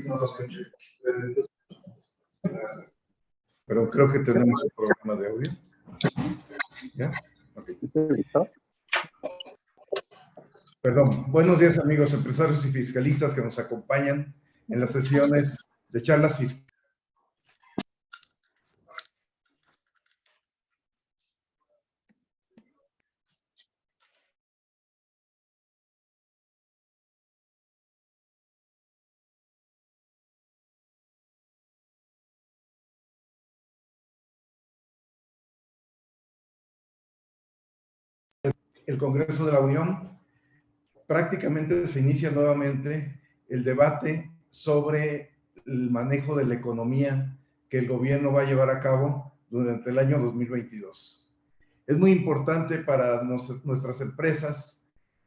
nos escuche. Gracias. Pero creo que tenemos un programa de audio. ¿Ya? Okay. Perdón. Buenos días, amigos empresarios y fiscalistas que nos acompañan en las sesiones de charlas fiscales. El Congreso de la Unión, prácticamente se inicia nuevamente el debate sobre el manejo de la economía que el gobierno va a llevar a cabo durante el año 2022. Es muy importante para nuestras empresas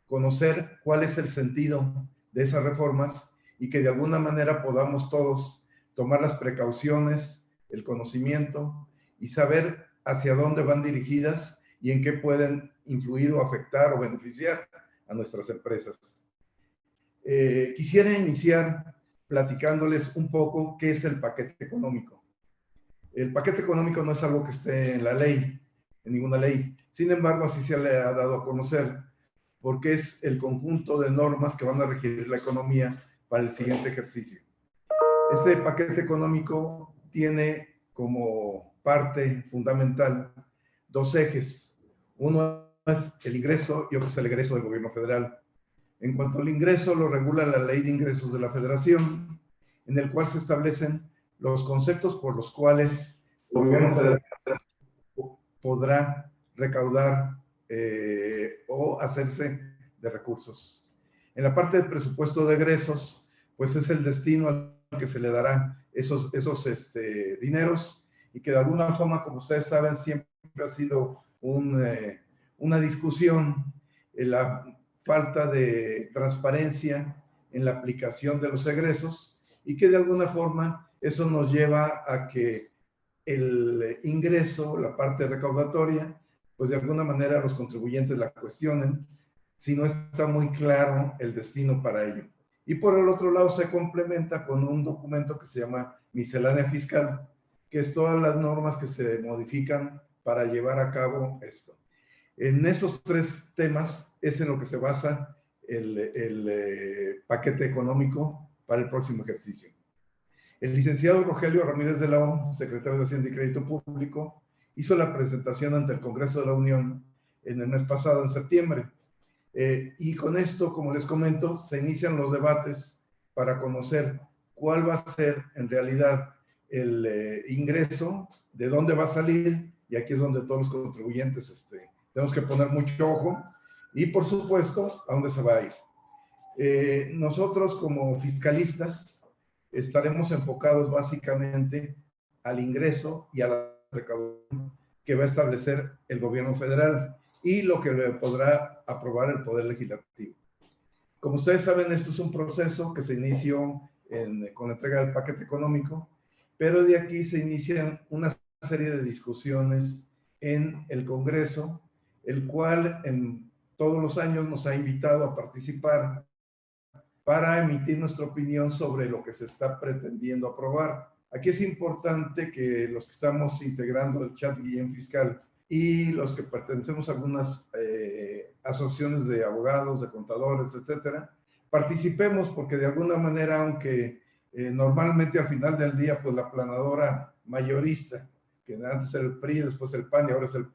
conocer cuál es el sentido de esas reformas y que de alguna manera podamos todos tomar las precauciones, el conocimiento y saber hacia dónde van dirigidas y en qué pueden influir o afectar o beneficiar a nuestras empresas. Quisiera iniciar platicándoles un poco qué es el paquete económico. El paquete económico no es algo que esté en la ley, en ninguna ley. Sin embargo, así se le ha dado a conocer porque es el conjunto de normas que van a regir la economía para el siguiente ejercicio. Este paquete económico tiene como parte fundamental dos ejes. Uno es el ingreso y otro es el egreso del gobierno federal. En cuanto al ingreso, lo regula la Ley de Ingresos de la Federación, en el cual se establecen los conceptos por los cuales el gobierno federal podrá recaudar o hacerse de recursos. En la parte del presupuesto de egresos, pues es el destino al que se le dará esos dineros y que de alguna forma, como ustedes saben, siempre ha sido una discusión en la falta de transparencia en la aplicación de los egresos y que de alguna forma eso nos lleva a que el ingreso, la parte recaudatoria, pues de alguna manera los contribuyentes la cuestionen si no está muy claro el destino para ello. Y por el otro lado se complementa con un documento que se llama miscelánea fiscal, que es todas las normas que se modifican para llevar a cabo esto. En estos tres temas es en lo que se basa el paquete económico para el próximo ejercicio. El licenciado Rogelio Ramírez de la O, secretario de Hacienda y Crédito Público, hizo la presentación ante el Congreso de la Unión en el mes pasado, en septiembre. Y con esto, como les comento, se inician los debates para conocer cuál va a ser en realidad el ingreso, de dónde va a salir, y aquí es donde todos los contribuyentes tenemos que poner mucho ojo, y por supuesto, a dónde se va a ir. Nosotros como fiscalistas estaremos enfocados básicamente al ingreso y a la recaudación que va a establecer el gobierno federal y lo que le podrá aprobar el Poder Legislativo. Como ustedes saben, esto es un proceso que se inició con la entrega del paquete económico, pero de aquí se inician una serie de discusiones en el Congreso, el cual en todos los años nos ha invitado a participar para emitir nuestra opinión sobre lo que se está pretendiendo aprobar. Aquí es importante que los que estamos integrando el chat Guillén Fiscal y los que pertenecemos a algunas asociaciones de abogados, de contadores, etcétera, participemos porque de alguna manera, aunque normalmente al final del día, pues la planadora mayorista, que antes era el PRI, después el PAN y ahora es el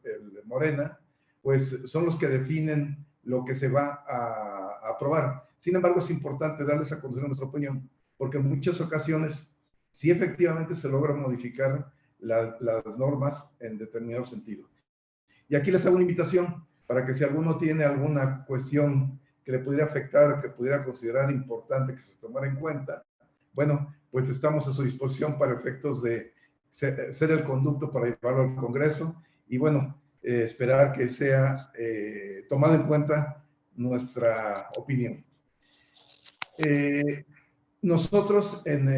Morena, pues son los que definen lo que se va a aprobar. Sin embargo, es importante darles a conocer nuestra opinión, porque en muchas ocasiones sí efectivamente se logra modificar las normas en determinado sentido. Y aquí les hago una invitación para que si alguno tiene alguna cuestión que le pudiera afectar, que pudiera considerar importante que se tomara en cuenta, bueno, pues estamos a su disposición para efectos de ser el conducto para llevarlo al Congreso y bueno, esperar que sea tomado en cuenta nuestra opinión. Nosotros en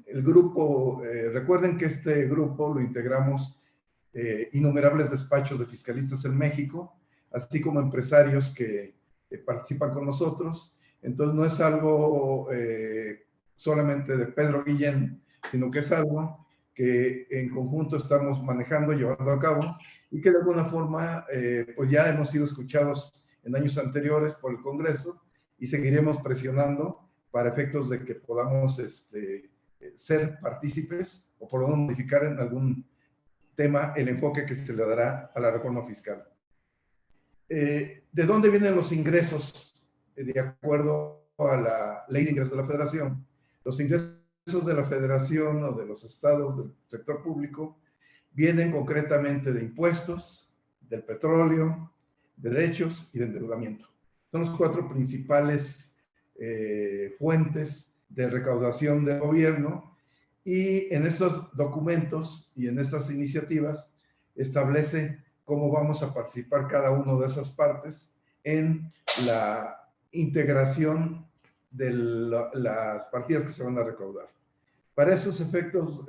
el grupo, recuerden que este grupo lo integramos innumerables despachos de fiscalistas en México, así como empresarios que participan con nosotros. Entonces no es algo solamente de Pedro Guillén, sino que es algo que en conjunto estamos manejando, llevando a cabo, y que de alguna forma pues ya hemos sido escuchados en años anteriores por el Congreso y seguiremos presionando para efectos de que podamos ser partícipes o por lo menos modificar en algún tema el enfoque que se le dará a la reforma fiscal. ¿De dónde vienen los ingresos? De acuerdo a la Ley de Ingresos de la Federación, los ingresos de la Federación o de los estados del sector público vienen concretamente de impuestos, del petróleo, de derechos y de endeudamiento. Son los cuatro principales fuentes de recaudación del gobierno, y en estos documentos y en estas iniciativas establece cómo vamos a participar cada una de esas partes en la integración de las partidas que se van a recaudar. Para esos efectos,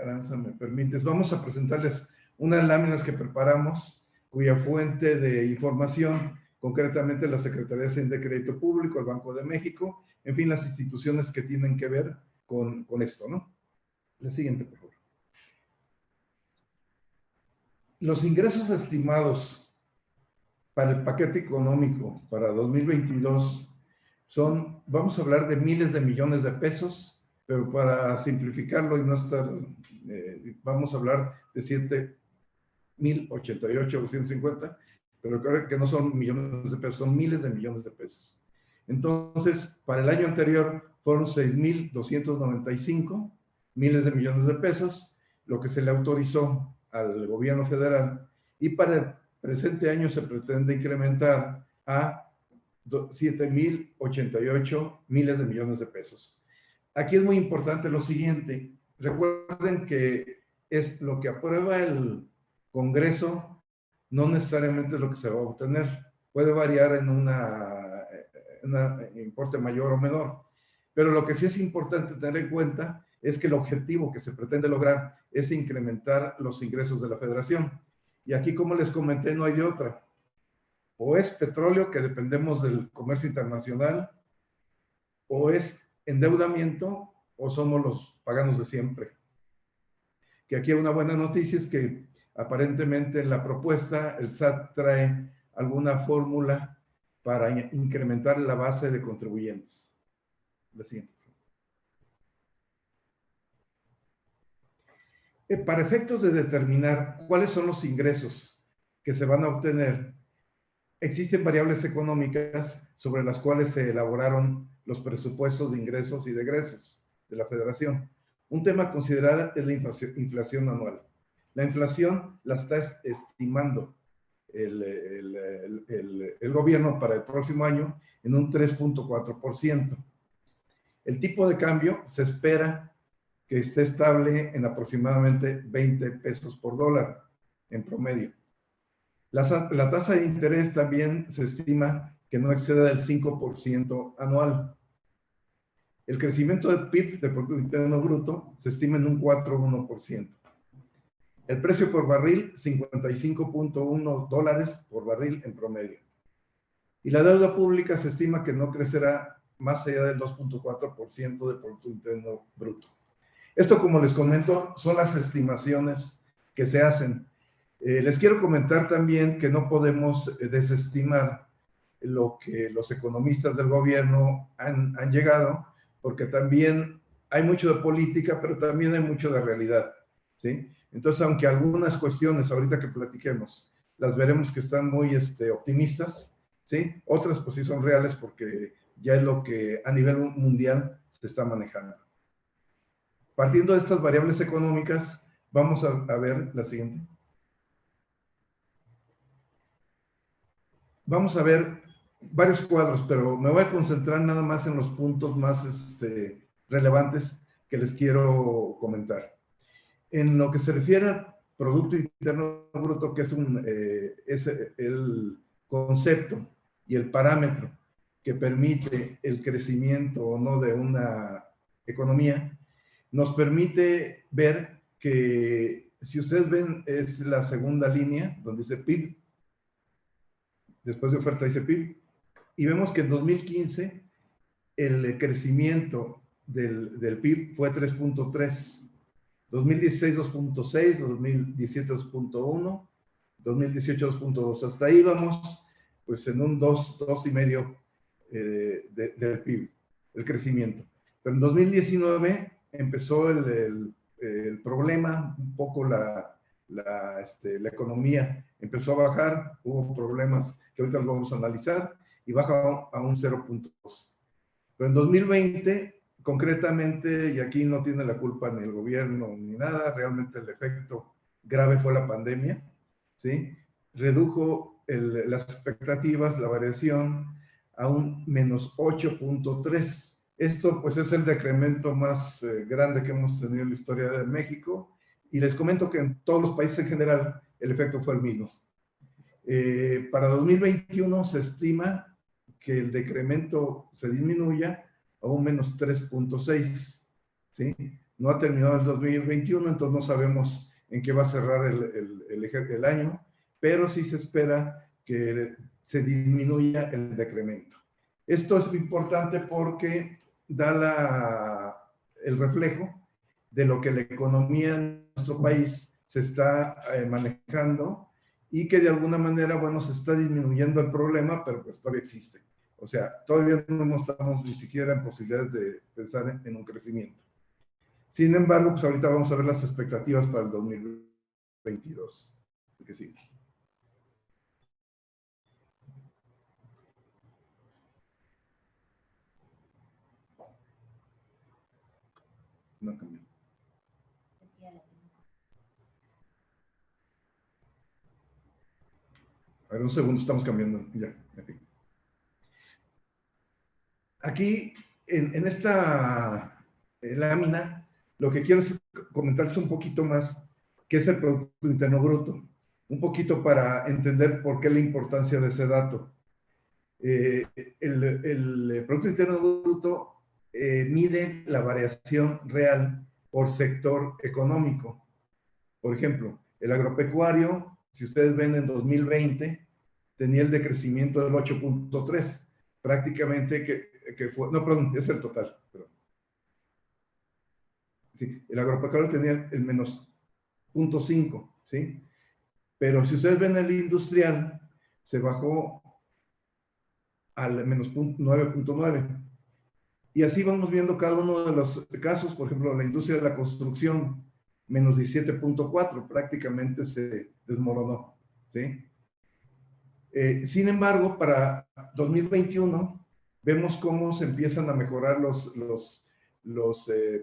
Aranza, me permites, vamos a presentarles unas láminas que preparamos, cuya fuente de información, concretamente la Secretaría de Crédito Público, el Banco de México, en fin, las instituciones que tienen que ver con esto, ¿no? La siguiente, por favor. Los ingresos estimados para el paquete económico para 2022 son, vamos a hablar de miles de millones de pesos, pero para simplificarlo y no estar, vamos a hablar de 7,088,250, pero creo que no son millones de pesos, son miles de millones de pesos. Entonces, para el año anterior fueron 6,295 miles de millones de pesos, lo que se le autorizó al gobierno federal, y para el presente año se pretende incrementar a 7,088 miles de millones de pesos. Aquí es muy importante lo siguiente, recuerden que es lo que aprueba el Congreso, no necesariamente es lo que se va a obtener, puede variar en un importe mayor o menor, pero lo que sí es importante tener en cuenta es que el objetivo que se pretende lograr es incrementar los ingresos de la Federación. Y aquí, como les comenté, no hay de otra. O es petróleo, que dependemos del comercio internacional, o es endeudamiento, o somos los paganos de siempre. Que aquí una buena noticia es que aparentemente en la propuesta el SAT trae alguna fórmula para incrementar la base de contribuyentes. La siguiente. Para efectos de determinar cuáles son los ingresos que se van a obtener, existen variables económicas sobre las cuales se elaboraron los presupuestos de ingresos y de egresos de la Federación. Un tema a considerar es la inflación anual. La inflación la está estimando el gobierno para el próximo año en un 3,4%. El tipo de cambio se espera que esté estable en aproximadamente 20 pesos por dólar en promedio. La tasa de interés también se estima que no exceda del 5% anual. El crecimiento del PIB, de Producto Interno Bruto, se estima en un 4,1%. El precio por barril, 55,1 dólares por barril en promedio. Y la deuda pública se estima que no crecerá más allá del 2,4% del Producto Interno Bruto. Esto, como les comento, son las estimaciones que se hacen. Les quiero comentar también que no podemos desestimar lo que los economistas del gobierno han llegado, porque también hay mucho de política, pero también hay mucho de realidad, ¿sí? Entonces, aunque algunas cuestiones ahorita que platiquemos, las veremos que están muy optimistas, ¿sí? Otras pues sí son reales porque ya es lo que a nivel mundial se está manejando. Partiendo de estas variables económicas, vamos a ver la siguiente. Vamos a ver varios cuadros, pero me voy a concentrar nada más en los puntos más relevantes que les quiero comentar. En lo que se refiere al Producto Interno Bruto, que es el concepto y el parámetro que permite el crecimiento o no de una economía, nos permite ver que, si ustedes ven, es la segunda línea donde dice PIB, después de oferta dice PIB, y vemos que en 2015 el crecimiento del PIB fue 3.3, 2016 2.6, 2017 2.1, 2018 2.2. Hasta ahí vamos, pues en un 2,5 del PIB, el crecimiento. Pero en 2019 empezó el problema, un poco la economía empezó a bajar, hubo problemas que ahorita los vamos a analizar, y baja a un 0.2. Pero en 2020, concretamente, y aquí no tiene la culpa ni el gobierno ni nada, realmente el efecto grave fue la pandemia, ¿sí? Redujo las expectativas, la variación, a un menos 8.3. Esto pues es el decremento más grande que hemos tenido en la historia de México, y les comento que en todos los países en general el efecto fue el mismo. Para 2021 se estima que el decremento se disminuya a un menos 3.6, ¿sí? No ha terminado el 2021, entonces no sabemos en qué va a cerrar el año, pero sí se espera que se disminuya el decremento. Esto es importante porque da el reflejo de lo que la economía en nuestro país se está manejando, y que de alguna manera, bueno, se está disminuyendo el problema, pero pues todavía existe. O sea, todavía no estamos ni siquiera en posibilidades de pensar en un crecimiento. Sin embargo, pues ahorita vamos a ver las expectativas para el 2022. ¿Qué sigue? No cambió. A ver, un segundo, estamos cambiando. Ya, aquí. Aquí, en esta lámina, lo que quiero es comentarles un poquito más qué es el Producto Interno Bruto. Un poquito para entender por qué la importancia de ese dato. El Producto Interno Bruto mide la variación real por sector económico. Por ejemplo, el agropecuario, si ustedes ven en 2020, tenía el decrecimiento del 8.3, prácticamente que fue, no, perdón, es el total. Perdón. Sí, el agropecuario tenía el menos 0.5, ¿sí? Pero si ustedes ven el industrial, se bajó al menos 9.9. Y así vamos viendo cada uno de los casos. Por ejemplo, la industria de la construcción, menos 17.4, prácticamente se desmoronó, ¿sí? Sin embargo, para 2021 vemos cómo se empiezan a mejorar los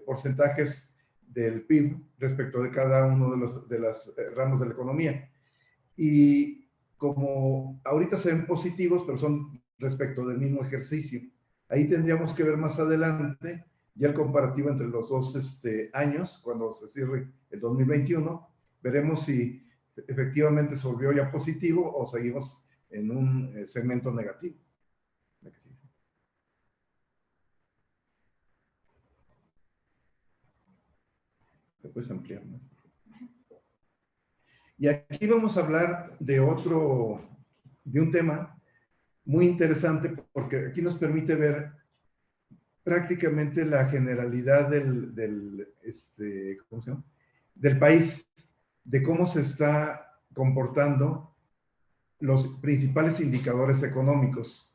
porcentajes del PIB respecto de cada uno de los ramos de la economía. Y como ahorita se ven positivos, pero son respecto del mismo ejercicio. Ahí tendríamos que ver más adelante ya el comparativo entre los dos años, cuando se cierre el 2021, veremos si efectivamente se volvió ya positivo o seguimos en un segmento negativo. ¿Te puedes ampliar más? Y aquí vamos a hablar de un tema muy interesante, porque aquí nos permite ver prácticamente la generalidad ¿cómo se llama? Del país, de cómo se está comportando los principales indicadores económicos.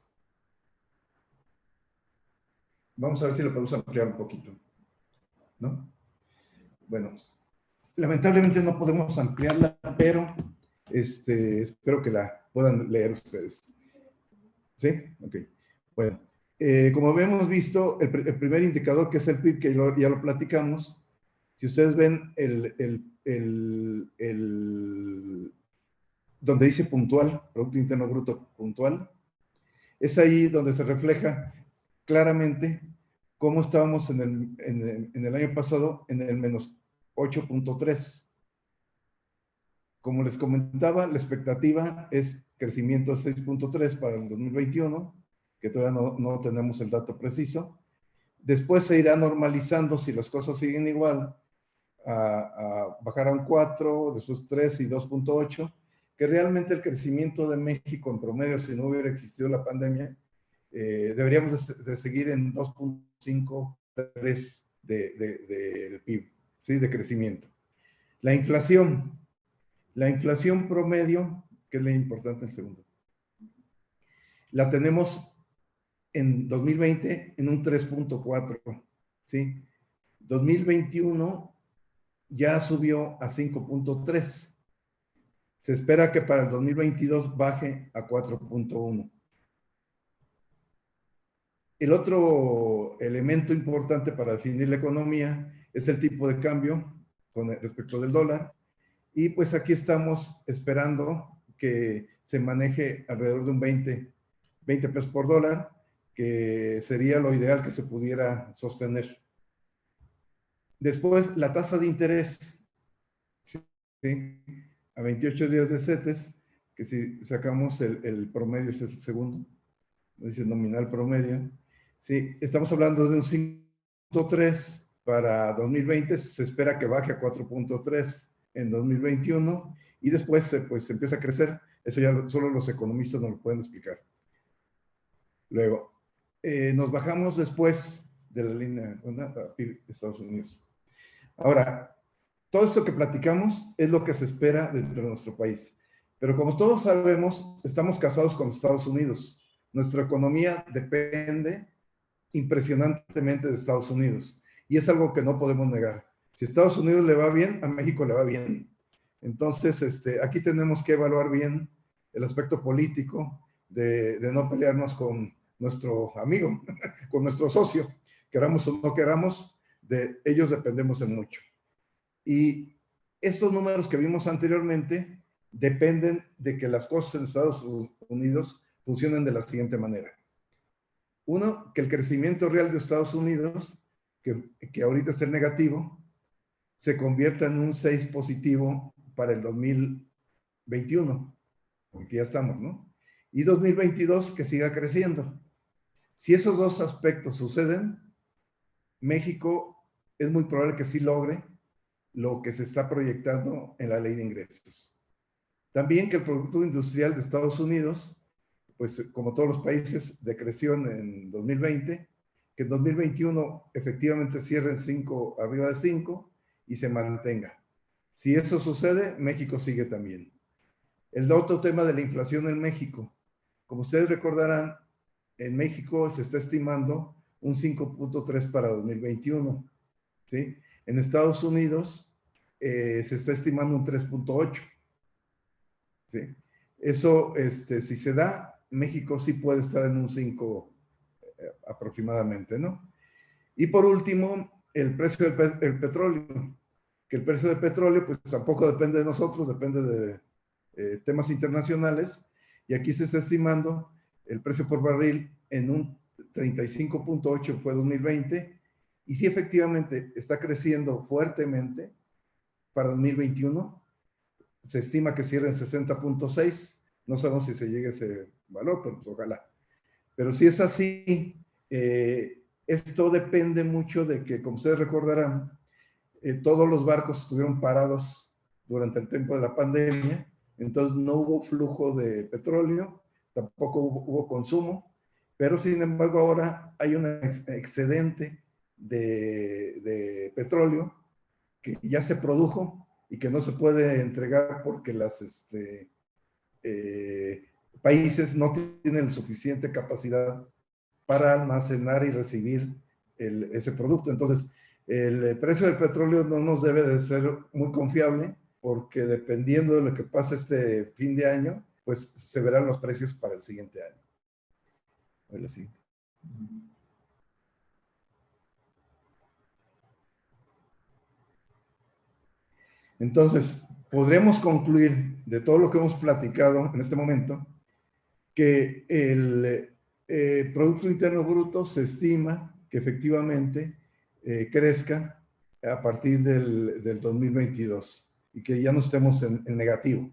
Vamos a ver si lo podemos ampliar un poquito, ¿no? Bueno, lamentablemente no podemos ampliarla, pero espero que la puedan leer ustedes. ¿Sí? Ok. Bueno, como habíamos visto, el primer indicador, que es el PIB, que ya lo platicamos, si ustedes ven donde dice puntual, Producto Interno Bruto puntual, es ahí donde se refleja claramente cómo estábamos en el año pasado en el menos 8.3. Como les comentaba, la expectativa es crecimiento 6.3 para el 2021, que todavía no tenemos el dato preciso. Después se irá normalizando si las cosas siguen igual, a bajar a un 4, después 3 y 2.8, que realmente el crecimiento de México en promedio, si no hubiera existido la pandemia, deberíamos de seguir en 2.5 del PIB, ¿sí? De crecimiento. La inflación promedio, que es la importante el segundo, la tenemos en 2020 en un 3.4, ¿sí? 2021 ya subió a 5.3. Se espera que para el 2022 baje a 4.1. El otro elemento importante para definir la economía es el tipo de cambio con respecto del dólar. Y pues aquí estamos esperando que se maneje alrededor de un 20 pesos por dólar, que sería lo ideal que se pudiera sostener. Después, la tasa de interés, ¿sí? A 28 días de CETES, que si sacamos el promedio, es el segundo, dice nominal promedio, sí, estamos hablando de un 5.3 para 2020, se espera que baje a 4.3 en 2021 y después pues empieza a crecer. Eso ya solo los economistas nos lo pueden explicar. Luego, nos bajamos después de la línea de Estados Unidos. Ahora, todo esto que platicamos es lo que se espera dentro de nuestro país. Pero como todos sabemos, estamos casados con Estados Unidos. Nuestra economía depende impresionantemente de Estados Unidos. Y es algo que no podemos negar. Si a Estados Unidos le va bien, a México le va bien. Entonces, aquí tenemos que evaluar bien el aspecto político de no pelearnos con nuestro amigo, con nuestro socio. Queramos o no queramos, de ellos dependemos de mucho. Y estos números que vimos anteriormente dependen de que las cosas en Estados Unidos funcionen de la siguiente manera. Uno, que el crecimiento real de Estados Unidos, que ahorita es el negativo, se convierta en un 6 positivo para el 2021, porque ya estamos, ¿no? Y 2022 que siga creciendo. Si esos dos aspectos suceden, México es muy probable que sí logre lo que se está proyectando en la ley de ingresos. También que el Producto Industrial de Estados Unidos, pues como todos los países, decreció en 2020, que en 2021 efectivamente cierre en 5, arriba de 5 y se mantenga. Si eso sucede, México sigue también. El otro tema de la inflación en México. Como ustedes recordarán, en México se está estimando un 5.3 para 2021, ¿sí? En Estados Unidos se está estimando un 3.8, ¿sí? Eso, si se da, México sí puede estar en un 5 aproximadamente, ¿no? Y por último, el precio del petróleo, que el precio del petróleo pues tampoco depende de nosotros, depende de temas internacionales, y aquí se está estimando el precio por barril en un 35.8 fue 2020, y sí efectivamente está creciendo fuertemente para 2021, se estima que cierre en 60.6, no sabemos si se llegue a ese valor, pero pues ojalá. Pero si es así, esto depende mucho de que, como ustedes recordarán, todos los barcos estuvieron parados durante el tiempo de la pandemia, entonces no hubo flujo de petróleo, tampoco hubo consumo, pero sin embargo ahora hay un excedente de petróleo que ya se produjo y que no se puede entregar porque los países no tienen suficiente capacidad para almacenar y recibir ese producto. Entonces, el precio del petróleo no nos debe de ser muy confiable porque dependiendo de lo que pase este fin de año, pues se verán los precios para el siguiente año. Ahora sí. Entonces, podremos concluir de todo lo que hemos platicado en este momento que el Producto Interno Bruto se estima que efectivamente crezca a partir del 2022 y que ya no estemos en negativo.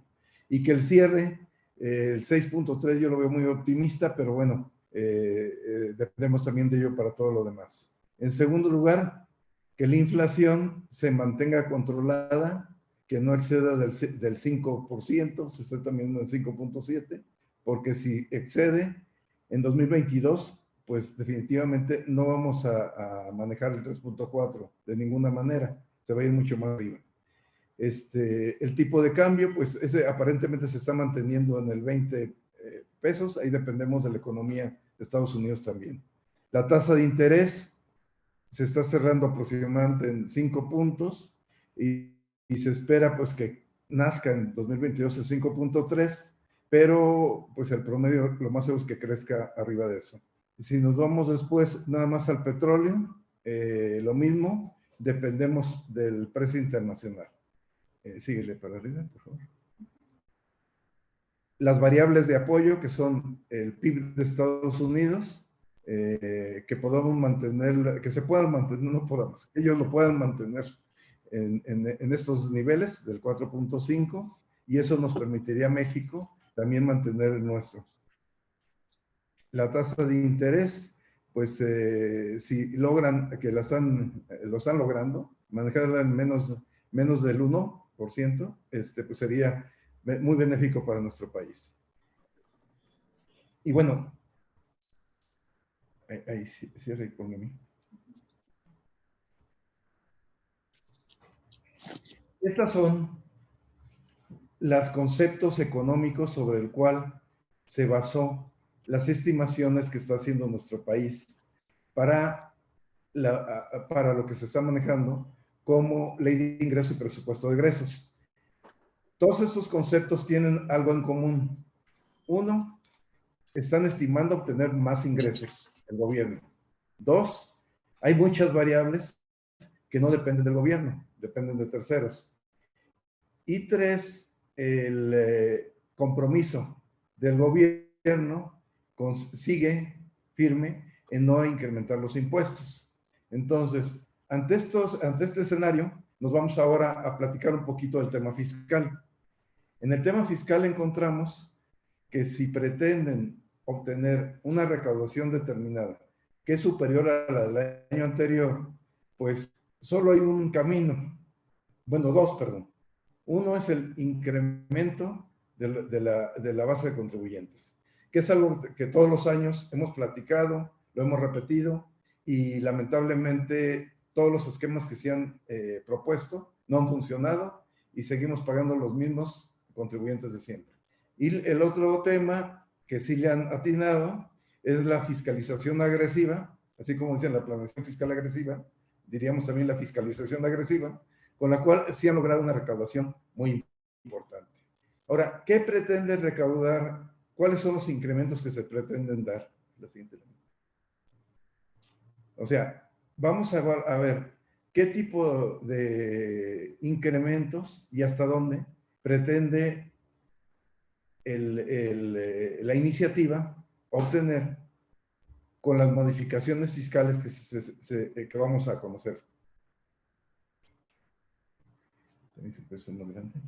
Y que el cierre, el 6.3 yo lo veo muy optimista, pero bueno, dependemos también de ello para todo lo demás. En segundo lugar, que la inflación se mantenga controlada, que no exceda del 5%, se está también en el 5.7%, porque si excede, en 2022 pues definitivamente no vamos a manejar el 3.4 de ninguna manera, se va a ir mucho más arriba. El tipo de cambio, pues ese aparentemente se está manteniendo en el 20 pesos, ahí dependemos de la economía de Estados Unidos también. La tasa de interés se está cerrando aproximadamente en 5 puntos y se espera pues que nazca en 2022 el 5.3, pero pues el promedio lo más seguro es que crezca arriba de eso. Y si nos vamos después nada más al petróleo, lo mismo, dependemos del precio internacional. Síguele para arriba, por favor. Las variables de apoyo, que son el PIB de Estados Unidos, que podamos mantener, que se puedan mantener, no podamos, que ellos lo puedan mantener en estos niveles del 4.5, y eso nos permitiría a México también mantener el nuestro. La tasa de interés, pues si logran, que lo están logrando, manejarla en menos del 1%, pues sería muy benéfico para nuestro país. Y bueno, ahí cierre y póngame. Estas son los conceptos económicos sobre el cual se basó las estimaciones que está haciendo nuestro país para lo que se está manejando como ley de ingreso y presupuesto de egresos. Todos esos conceptos tienen algo en común. Uno, están estimando obtener más ingresos el gobierno. Dos, hay muchas variables que no dependen del gobierno, dependen de terceros. Y tres, el compromiso del gobierno sigue firme en no incrementar los impuestos. Entonces, ante este escenario, nos vamos ahora a platicar un poquito del tema fiscal. En el tema fiscal encontramos que si pretenden obtener una recaudación determinada que es superior a la del año anterior, pues solo hay un camino, bueno, dos, perdón. Uno es el incremento de la base de contribuyentes, que es algo que todos los años hemos platicado, lo hemos repetido, y lamentablemente todos los esquemas que se han propuesto no han funcionado y seguimos pagando los mismos contribuyentes de siempre. Y el otro tema que sí le han atinado es la fiscalización agresiva, así como dicen la planeación fiscal agresiva, diríamos también la fiscalización agresiva, con la cual sí han logrado una recaudación muy importante. Ahora, ¿qué pretende recaudar? ¿Cuáles son los incrementos que se pretenden dar? La siguiente lámina. O sea, vamos a ver qué tipo de incrementos y hasta dónde pretende la iniciativa obtener con las modificaciones fiscales que vamos a conocer. También se puede ser más grande.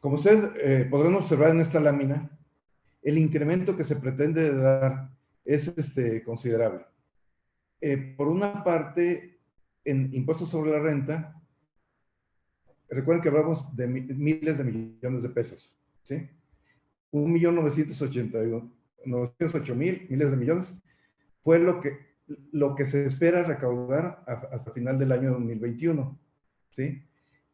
Como ustedes podrán observar en esta lámina, el incremento que se pretende dar es considerable. Por una parte, en impuestos sobre la renta, recuerden que hablamos de miles de millones de pesos, ¿sí? 1.908.000 miles de millones fue lo que se espera recaudar hasta final del año 2021, ¿sí?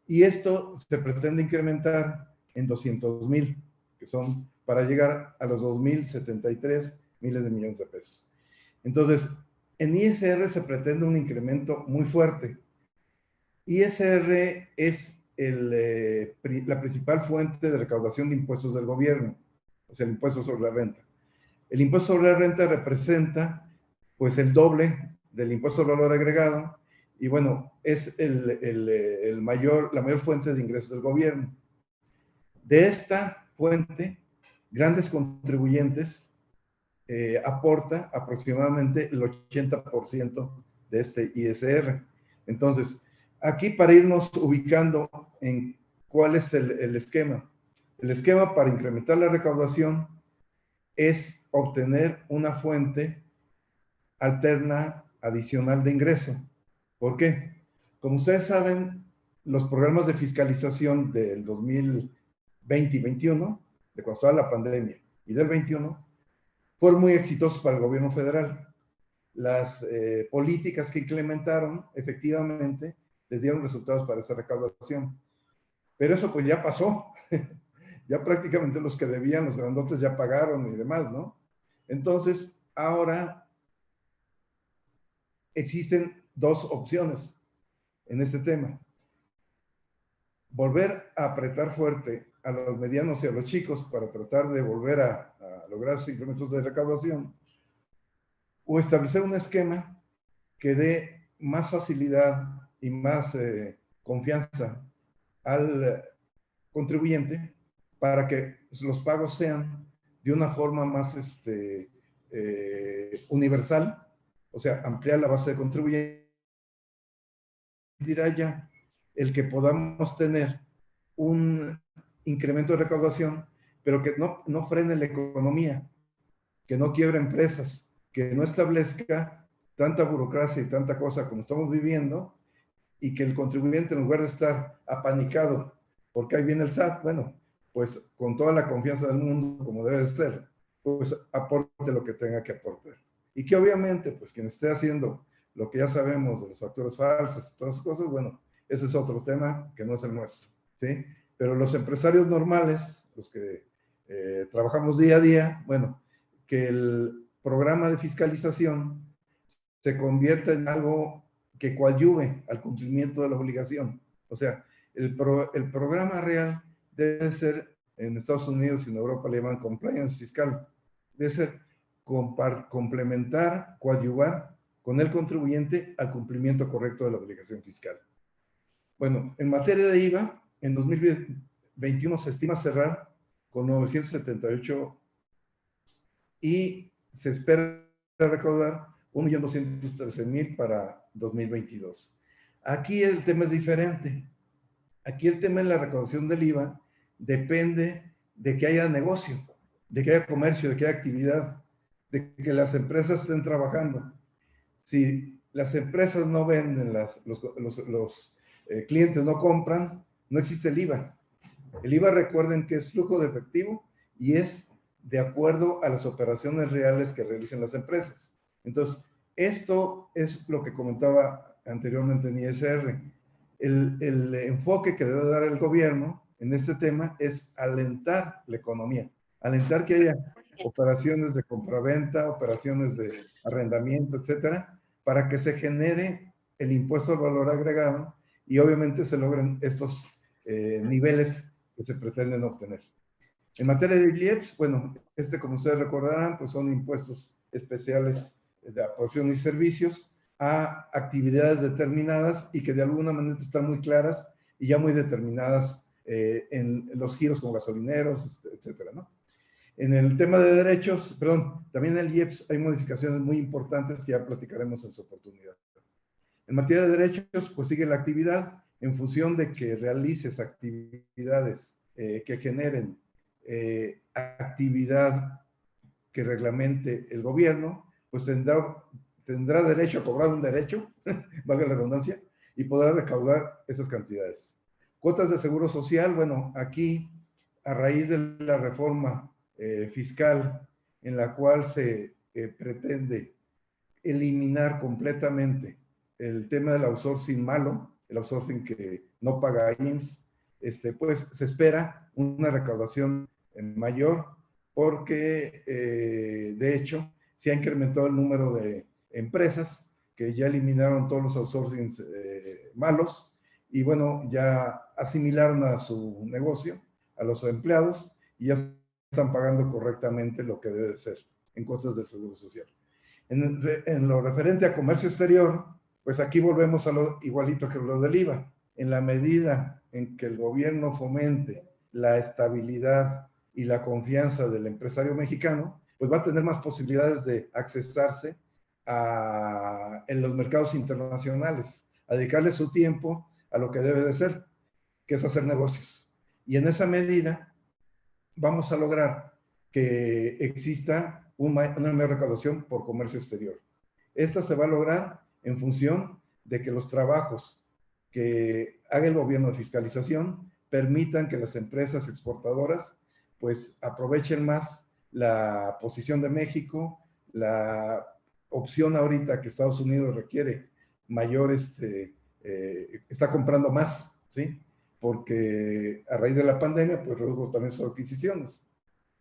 Y esto se pretende incrementar en 200.000, que son para llegar a los 2.073 miles de millones de pesos. Entonces, en ISR se pretende un incremento muy fuerte. ISR es la principal fuente de recaudación de impuestos del gobierno, o sea, el impuesto sobre la renta. El impuesto sobre la renta representa, pues, el doble del impuesto al valor agregado, y bueno, es la mayor fuente de ingresos del gobierno. De esta fuente, grandes contribuyentes aporta aproximadamente el 80% de este ISR. Entonces, aquí para irnos ubicando en cuál es el esquema. El esquema para incrementar la recaudación es obtener una fuente alterna adicional de ingreso. ¿Por qué? Como ustedes saben, los programas de fiscalización del 2010 20 y 21, de cuando estaba la pandemia, y del 21, fueron muy exitosos para el gobierno federal. Las políticas que implementaron, efectivamente, les dieron resultados para esa recaudación. Pero eso pues ya pasó. Ya prácticamente los que debían, los grandotes ya pagaron y demás, ¿no? Entonces, ahora existen dos opciones en este tema. Volver a apretar fuerte a los medianos y a los chicos para tratar de volver a lograr esos incrementos de recaudación, o establecer un esquema que dé más facilidad y más confianza al contribuyente para que los pagos sean de una forma más universal, o sea, ampliar la base de contribuyentes, dirá ya el que podamos tener un incremento de recaudación, pero que no frene la economía, que no quiebre empresas, que no establezca tanta burocracia y tanta cosa como estamos viviendo, y que el contribuyente, en lugar de estar apanicado porque ahí viene el SAT, bueno, pues con toda la confianza del mundo, como debe de ser, pues aporte lo que tenga que aportar. Y que obviamente, pues quien esté haciendo lo que ya sabemos de las facturas falsas y todas esas cosas, bueno, ese es otro tema que no es el nuestro, ¿sí? Pero los empresarios normales, los que trabajamos día a día, bueno, que el programa de fiscalización se convierta en algo que coadyuve al cumplimiento de la obligación. O sea, el programa real debe ser, en Estados Unidos y en Europa le llaman compliance fiscal, debe ser complementar, coadyuvar con el contribuyente al cumplimiento correcto de la obligación fiscal. Bueno, en materia de IVA, en 2021 se estima cerrar con 978 y se espera recaudar 1.213.000 para 2022. Aquí el tema es diferente. Aquí el tema de la recaudación del IVA depende de que haya negocio, de que haya comercio, de que haya actividad, de que las empresas estén trabajando. Si las empresas no venden, los clientes no compran, no existe el IVA. El IVA, recuerden que es flujo de efectivo y es de acuerdo a las operaciones reales que realicen las empresas. Entonces, esto es lo que comentaba anteriormente en ISR. El enfoque que debe dar el gobierno en este tema es alentar la economía, alentar que haya operaciones de compraventa, operaciones de arrendamiento, etcétera, para que se genere el impuesto al valor agregado y obviamente se logren estos niveles que se pretenden obtener. En materia de IEPS, bueno, como ustedes recordarán, pues son impuestos especiales de aportación y servicios a actividades determinadas y que de alguna manera están muy claras y ya muy determinadas en los giros con gasolineros, etcétera, ¿no? En el tema de derechos, perdón, también en el IEPS hay modificaciones muy importantes que ya platicaremos en su oportunidad. En materia de derechos, pues sigue la actividad en función de que realices actividades que generen actividad que reglamente el gobierno, pues tendrá derecho a cobrar un derecho, valga la redundancia, y podrá recaudar esas cantidades. Cuotas de seguro social, bueno, aquí, a raíz de la reforma fiscal en la cual se pretende eliminar completamente el tema del outsourcing malo, el outsourcing que no paga IMSS, pues se espera una recaudación mayor porque, de hecho, se ha incrementado el número de empresas que ya eliminaron todos los outsourcings malos y, bueno, ya asimilaron a su negocio, a los empleados, y ya están pagando correctamente lo que debe de ser en costas del Seguro Social. En lo referente a comercio exterior, pues aquí volvemos a lo igualito que lo del IVA. En la medida en que el gobierno fomente la estabilidad y la confianza del empresario mexicano, pues va a tener más posibilidades de accesarse en los mercados internacionales, a dedicarle su tiempo a lo que debe de ser, que es hacer negocios. Y en esa medida vamos a lograr que exista una mayor recaudación por comercio exterior. Esta se va a lograr en función de que los trabajos que haga el gobierno de fiscalización permitan que las empresas exportadoras pues aprovechen más la posición de México, la opción ahorita que Estados Unidos requiere mayor, está comprando más, ¿sí? Porque a raíz de la pandemia, pues redujo también sus adquisiciones.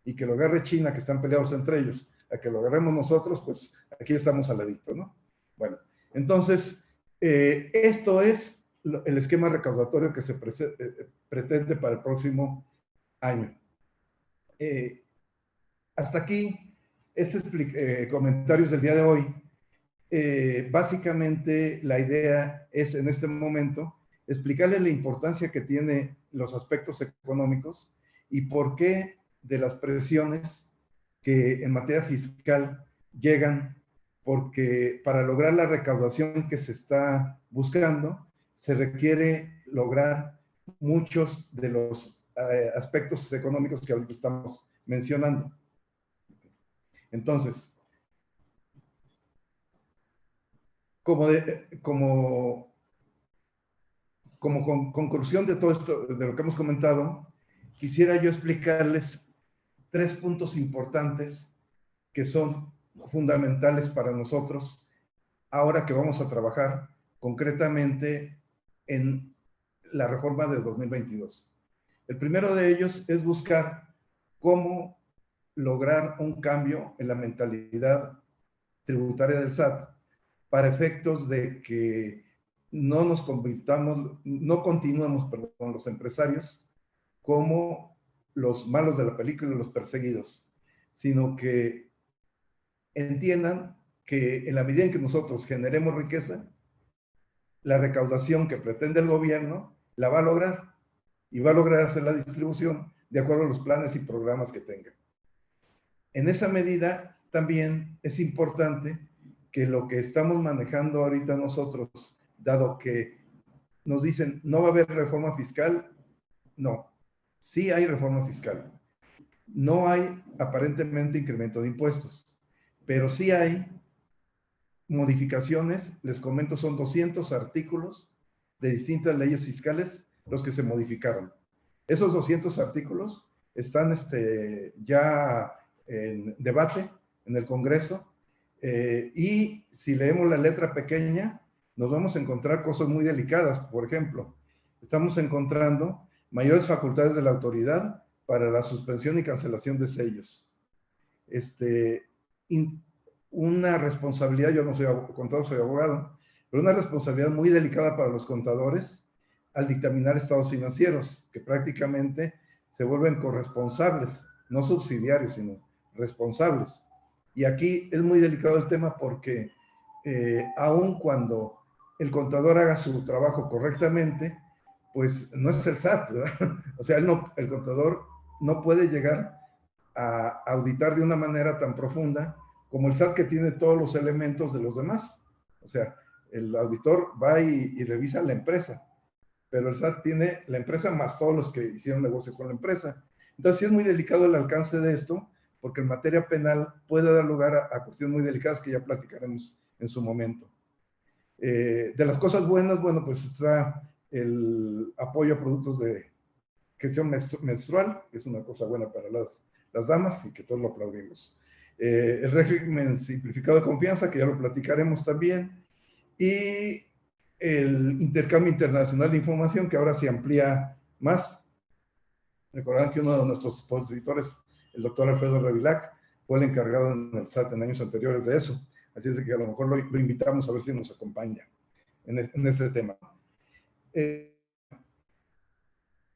Y que lo agarre China, que están peleados entre ellos, a que lo agarremos nosotros, pues aquí estamos al ladito, ¿no? Bueno, entonces, esto es el esquema recaudatorio que se pretende para el próximo año. Hasta aquí, comentarios del día de hoy. Básicamente, la idea es en este momento explicarle la importancia que tiene los aspectos económicos y por qué de las presiones que en materia fiscal llegan, porque para lograr la recaudación que se está buscando, se requiere lograr muchos de los aspectos económicos que ahorita estamos mencionando. Entonces, como conclusión de todo esto, de lo que hemos comentado, quisiera yo explicarles 3 puntos importantes que son fundamentales para nosotros ahora que vamos a trabajar concretamente en la reforma de 2022. El primero de ellos es buscar cómo lograr un cambio en la mentalidad tributaria del SAT para efectos de que no nos convirtamos, no continuemos, perdón, los empresarios como los malos de la película y los perseguidos, sino que entiendan que en la medida en que nosotros generemos riqueza, la recaudación que pretende el gobierno la va a lograr y va a lograr hacer la distribución de acuerdo a los planes y programas que tenga. En esa medida, también es importante que lo que estamos manejando ahorita nosotros, dado que nos dicen no va a haber reforma fiscal, no, sí hay reforma fiscal. No hay aparentemente incremento de impuestos, pero sí hay modificaciones, les comento, son 200 artículos de distintas leyes fiscales los que se modificaron. Esos 200 artículos están ya en debate en el Congreso y si leemos la letra pequeña nos vamos a encontrar cosas muy delicadas. Por ejemplo, estamos encontrando mayores facultades de la autoridad para la suspensión y cancelación de sellos. Una responsabilidad, yo no soy contador, soy abogado, pero una responsabilidad muy delicada para los contadores al dictaminar estados financieros, que prácticamente se vuelven corresponsables, no subsidiarios, sino responsables. Y aquí es muy delicado el tema porque aun cuando el contador haga su trabajo correctamente, pues no es el SAT, ¿verdad? O sea, el contador no puede llegar a auditar de una manera tan profunda como el SAT, que tiene todos los elementos de los demás. O sea, el auditor va y revisa la empresa, pero el SAT tiene la empresa más todos los que hicieron negocio con la empresa. Entonces sí es muy delicado el alcance de esto, porque en materia penal puede dar lugar a cuestiones muy delicadas que ya platicaremos en su momento. De las cosas buenas, bueno, pues está el apoyo a productos de gestión menstrual, que es una cosa buena para las damas y que todos lo aplaudimos. El régimen simplificado de confianza, que ya lo platicaremos también, y el intercambio internacional de información, que ahora se amplía más. Recordarán que uno de nuestros expositores, el doctor Alfredo Revillac, fue el encargado en el SAT en años anteriores de eso. Así es que a lo mejor lo invitamos a ver si nos acompaña en este tema.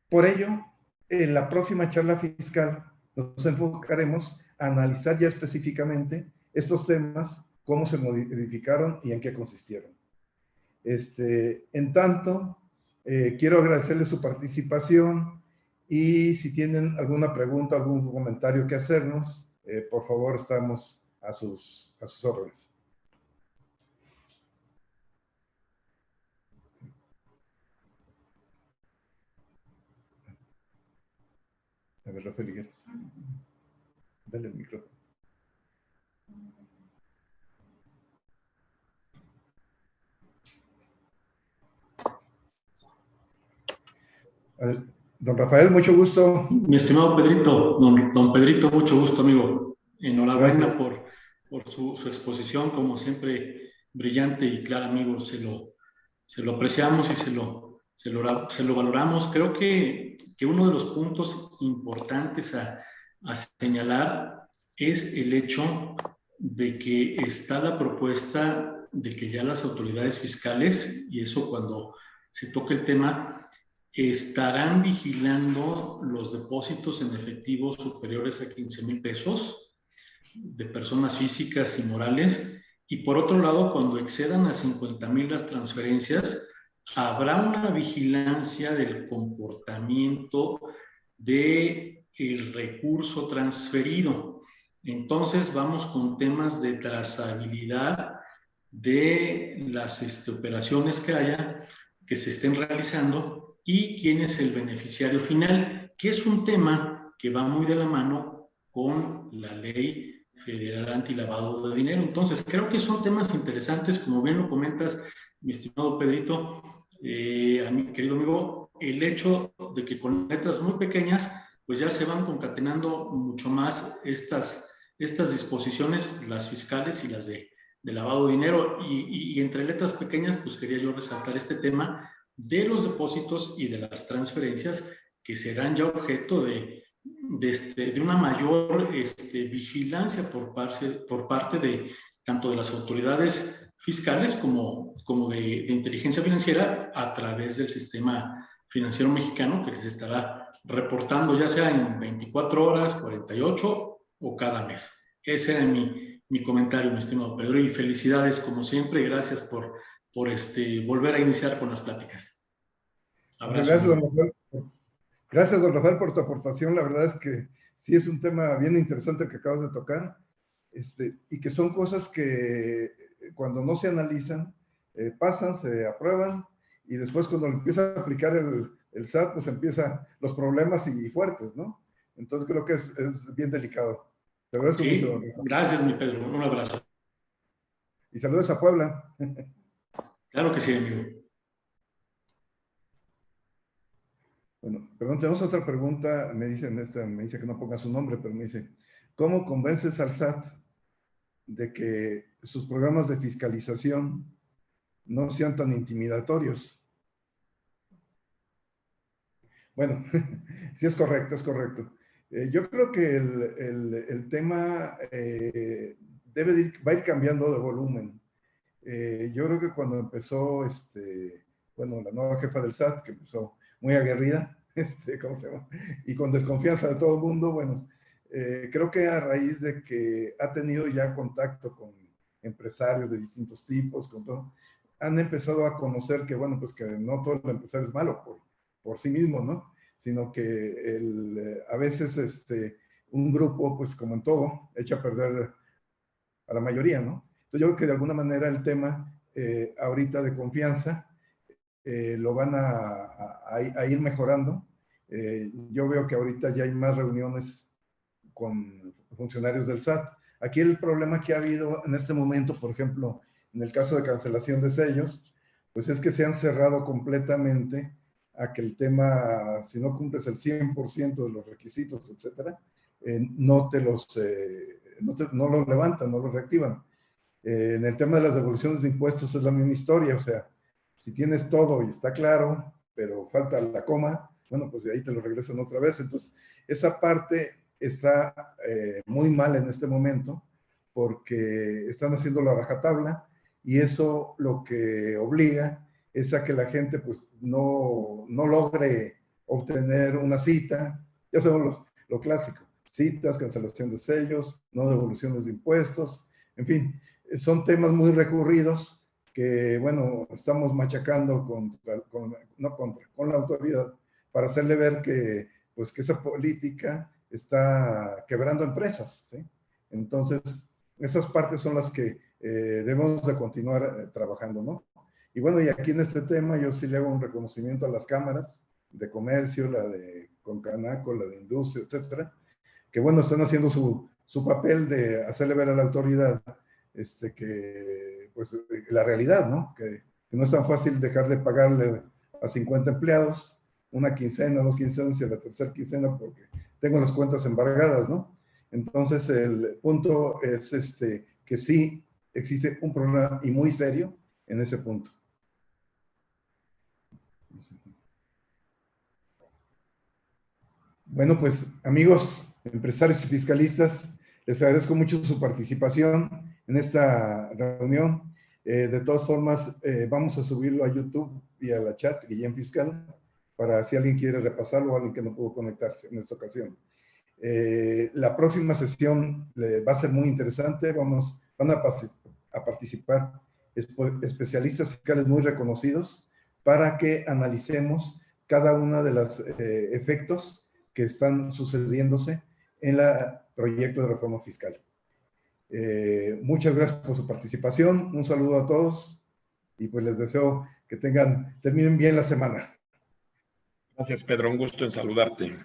Por ello, en la próxima charla fiscal nos enfocaremos a analizar ya específicamente estos temas, cómo se modificaron y en qué consistieron. En tanto, quiero agradecerles su participación y si tienen alguna pregunta, algún comentario que hacernos, por favor, estamos a sus órdenes. A ver, Rafael Higueras. Dale el micrófono. A ver, Don Rafael, mucho gusto. Mi estimado Pedrito, don Pedrito, mucho gusto, amigo. Gracias. Enhorabuena por su exposición, como siempre, brillante y clara, amigo. Se lo apreciamos y se lo valoramos. Creo que uno de los puntos importantes a señalar es el hecho de que está la propuesta de que ya las autoridades fiscales, y eso cuando se toca el tema, estarán vigilando los depósitos en efectivo superiores a 15,000 pesos de personas físicas y morales. Y por otro lado, cuando excedan a 50,000 las transferencias, habrá una vigilancia del comportamiento del recurso transferido. Entonces vamos con temas de trazabilidad de las operaciones que se estén realizando y quién es el beneficiario final, que es un tema que va muy de la mano con la ley federal antilavado de dinero. Entonces, creo que son temas interesantes, como bien lo comentas, mi estimado Pedrito, a mi querido amigo, el hecho de que con letras muy pequeñas, pues ya se van concatenando mucho más estas disposiciones, las fiscales y las de lavado de dinero. Y entre letras pequeñas, pues quería yo resaltar este tema de los depósitos y de las transferencias que serán ya objeto de una mayor vigilancia por parte de tanto de las autoridades fiscales como de inteligencia financiera a través del sistema financiero mexicano que se estará reportando ya sea en 24 horas, 48 o cada mes. Ese era mi comentario, mi estimado Pedro, y felicidades como siempre y gracias por volver a iniciar con las pláticas. Hombre, Abrazo, gracias, don amigo. Rafael. Gracias, don Rafael, por tu aportación. La verdad es que sí es un tema bien interesante el que acabas de tocar, y que son cosas que cuando no se analizan, pasan, se aprueban, y después cuando lo empieza a aplicar el SAT, pues empiezan los problemas y fuertes, ¿no? Entonces creo que es bien delicado. Te agradezco mucho, don Sí, Rafael. gracias, mi Pedro. Un abrazo. Y saludos a Puebla. Claro que sí, amigo. Bueno, perdón, tenemos otra pregunta. Me dice que no ponga su nombre, pero me dice, ¿cómo convences al SAT de que sus programas de fiscalización no sean tan intimidatorios? Bueno, sí es correcto, es correcto. Yo creo que el tema va a ir cambiando de volumen. Yo creo que cuando empezó, bueno, la nueva jefa del SAT, que empezó muy aguerrida, ¿cómo se llama? Y con desconfianza de todo el mundo, bueno, creo que a raíz de que ha tenido ya contacto con empresarios de distintos tipos, con todo, han empezado a conocer que, bueno, pues que no todo el empresario es malo por sí mismo, ¿no? Sino que a veces un grupo, pues como en todo, echa a perder a la mayoría, ¿no? Entonces yo creo que de alguna manera el tema ahorita de confianza lo van a ir mejorando. Yo veo que ahorita ya hay más reuniones con funcionarios del SAT. Aquí el problema que ha habido en este momento, por ejemplo, en el caso de cancelación de sellos, pues es que se han cerrado completamente a que el tema, si no cumples el 100% de los requisitos, etcétera, no los levantan, no los reactivan. En el tema de las devoluciones de impuestos es la misma historia, o sea, si tienes todo y está claro, pero falta la coma, bueno, pues de ahí te lo regresan otra vez. Entonces, esa parte está muy mal en este momento porque están haciendo la rajatabla y eso lo que obliga es a que la gente pues no logre obtener una cita, ya sabemos lo clásico, citas, cancelación de sellos, no devoluciones de impuestos, en fin, son temas muy recurridos que, bueno, estamos machacando con la autoridad para hacerle ver que, pues, que esa política está quebrando empresas, ¿sí? Entonces, esas partes son las que debemos de continuar trabajando, ¿no? Y bueno, y aquí en este tema yo sí le hago un reconocimiento a las cámaras de comercio, la de Concanaco, la de industria, etcétera, que bueno, están haciendo su papel de hacerle ver a la autoridad que, pues, la realidad, ¿no? Que no es tan fácil dejar de pagarle a 50 empleados, una quincena, 2 quincenas y a la tercera quincena porque tengo las cuentas embargadas, ¿no? Entonces, el punto es que sí existe un problema y muy serio en ese punto. Bueno, pues amigos, empresarios y fiscalistas, les agradezco mucho su participación en esta reunión. De todas formas, vamos a subirlo a YouTube y a la chat Guillén Fiscal, para si alguien quiere repasarlo o alguien que no pudo conectarse en esta ocasión. La próxima sesión va a ser muy interesante. Van a participar especialistas fiscales muy reconocidos para que analicemos cada uno de los efectos que están sucediéndose en el proyecto de reforma fiscal. Muchas gracias por su participación. Un saludo a todos y pues les deseo que terminen bien la semana. Gracias, Pedro. Un gusto en saludarte.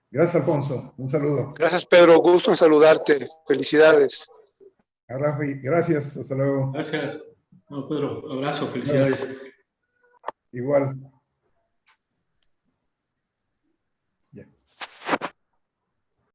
Gracias, Alfonso. Un saludo. Gracias, Pedro. Gusto en saludarte. Felicidades. Rafi, gracias. Hasta luego. Gracias. No, Pedro, abrazo, felicidades. Igual.